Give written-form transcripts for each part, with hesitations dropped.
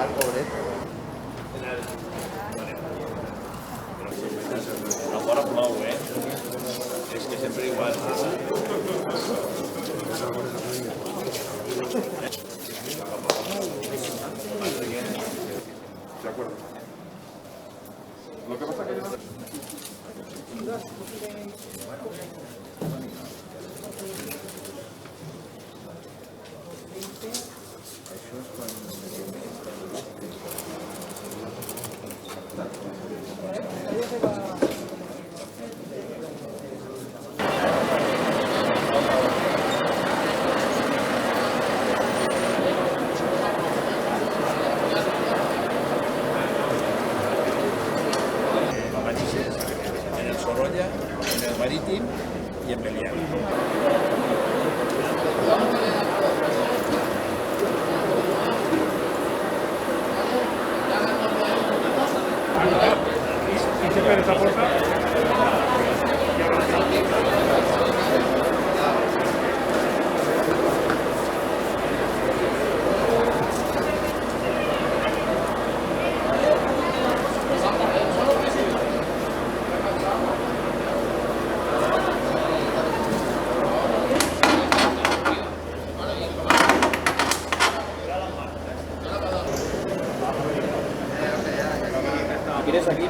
al pobret. A fora plou, És que sempre igual. De acuerdo. Lo que pasa que En el Sorolla, en el Marítim i en Meliana. ¿Y se puede esa puerta? ¿Quieres aquí?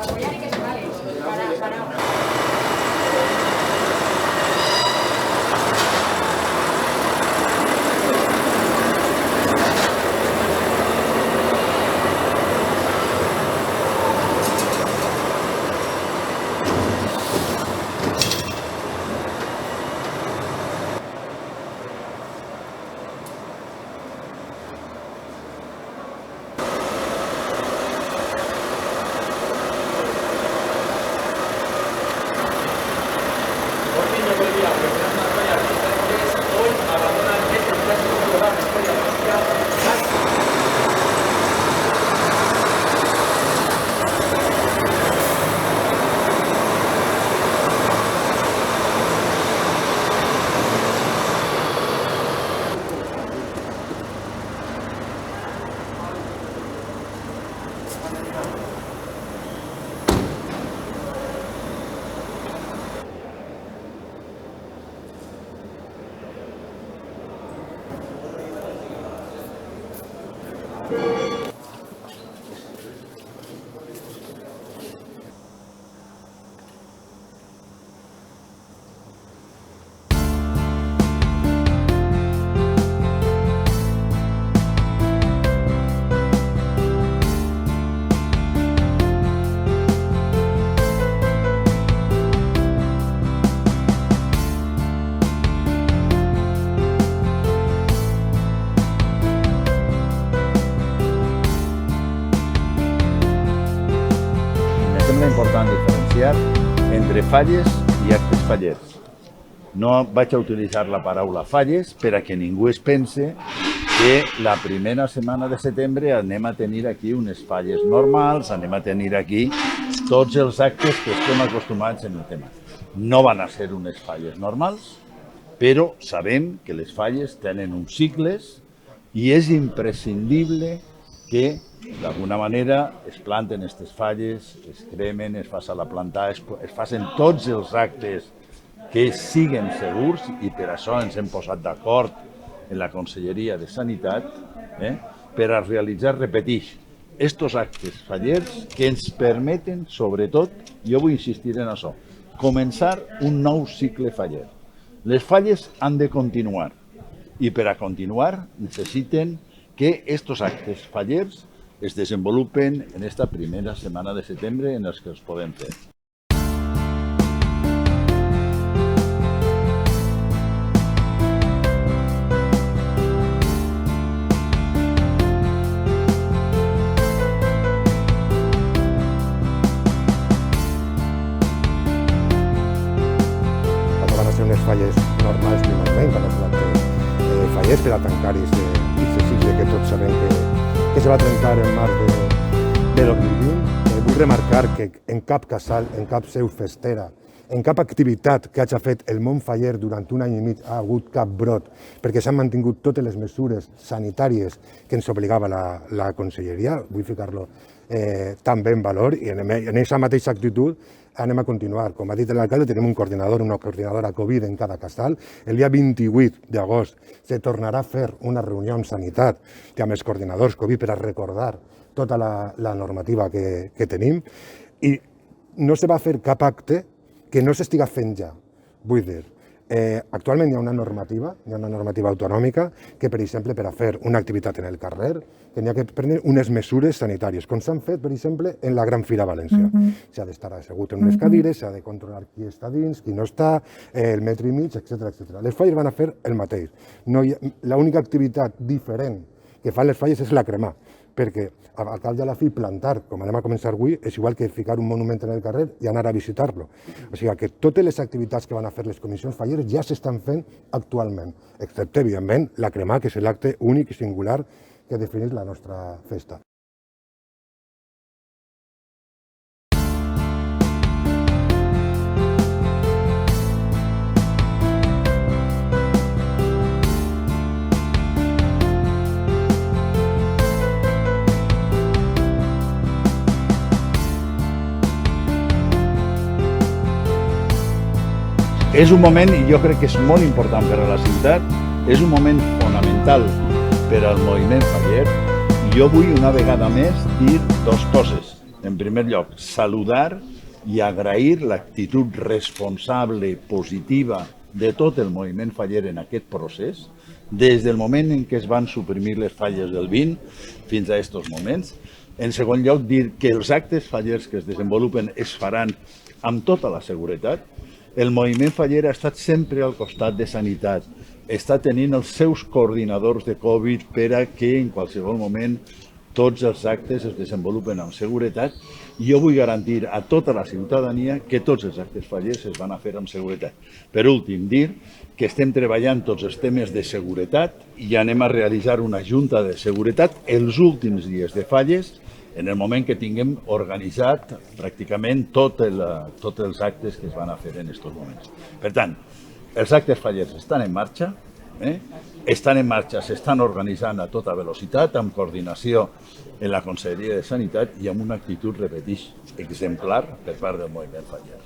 Apoyar y que se vale. Para. Sembla important diferenciar entre falles i actes fallers. No vaig a utilitzar la paraula falles per a que ningú es pense que la primera setmana de setembre anem a tenir aquí unes falles normals, anem a tenir aquí tots els actes que estem acostumats en el tema. No van a ser unes falles normals, però sabem que les falles tenen uns cicles i és imprescindible que d'alguna manera es planten aquestes falles, es cremen, es faça la plantar, es facin tots els actes que siguen segurs i per això ens hem posat d'acord en la Conselleria de Sanitat per a realitzar, repetix, estos actes fallers que ens permeten, sobretot, jo vull insistir en això, començar un nou cicle faller. Les falles han de continuar i per a continuar necessiten que estos actes fallers es desenvolupen en esta primera setmana de setembre en els que els podem fer. falles normals primerament, per exemple, falles per a tancar aquest cicle que tots sabem que se va trencar en març de 2020. Vull remarcar que en cap casal, en cap seu festera, en cap activitat que hagi fet el món faller durant un any i mig ha hagut cap brot, perquè s'han mantingut totes les mesures sanitàries que ens obligava la Conselleria. Vull ficar-lo també en valor i en aquesta mateixa actitud anem a continuar. Com ha dit l'alcalde, tenim un coordinador, una coordinadora Covid en cada casal. El dia 28 d'agost se tornarà a fer una reunió amb Sanitat i amb els coordinadors Covid per a recordar tota la normativa que tenim i no se va fer cap acte que no s'estiga fent ja. Vull dir, actualment hi ha una normativa autonòmica que, per exemple, per a fer una activitat en el carrer, que n'hi ha que prendre unes mesures sanitàries, com s'han fet, per exemple, en la Gran Fira València. S'ha d'estar assegut en unes cadires, s'ha de controlar qui està dins, qui no està, el metre i mig, etc. Les falles van a fer el mateix. L'única activitat diferent que fan les falles és la cremar, perquè al cap de la fi plantar, com anem a començar avui, és igual que ficar un monument en el carrer i anar a visitar-lo. O sigui que totes les activitats que van a fer les comissions falleres ja s'estan fent actualment, excepte, evidentment, la cremar, que és l'acte únic i singular que defineix la nostra festa. És un moment, i jo crec que és molt important per a la ciutat, és un moment fonamental per al moviment faller. Jo vull una vegada més dir dues coses. En primer lloc, saludar i agrair l'actitud responsable, positiva de tot el moviment faller en aquest procés, des del moment en què es van suprimir les falles del 20 fins a aquests moments. En segon lloc, dir que els actes fallers que es desenvolupen es faran amb tota la seguretat. El moviment faller ha estat sempre al costat de Sanitat. Està tenint els seus coordinadors de Covid per a que en qualsevol moment tots els actes es desenvolupen amb seguretat i jo vull garantir a tota la ciutadania que tots els actes fallers es van a fer amb seguretat. Per últim, dir que estem treballant tots els temes de seguretat i anem a realitzar una junta de seguretat els últims dies de falles en el moment que tinguem organitzat pràcticament tots els actes que es van a fer en aquests moments. Per tant, els actes fallers estan en marxa, s'estan organitzant a tota velocitat, amb coordinació en la Conselleria de Sanitat i amb una actitud, repeteix, exemplar per part del moviment faller.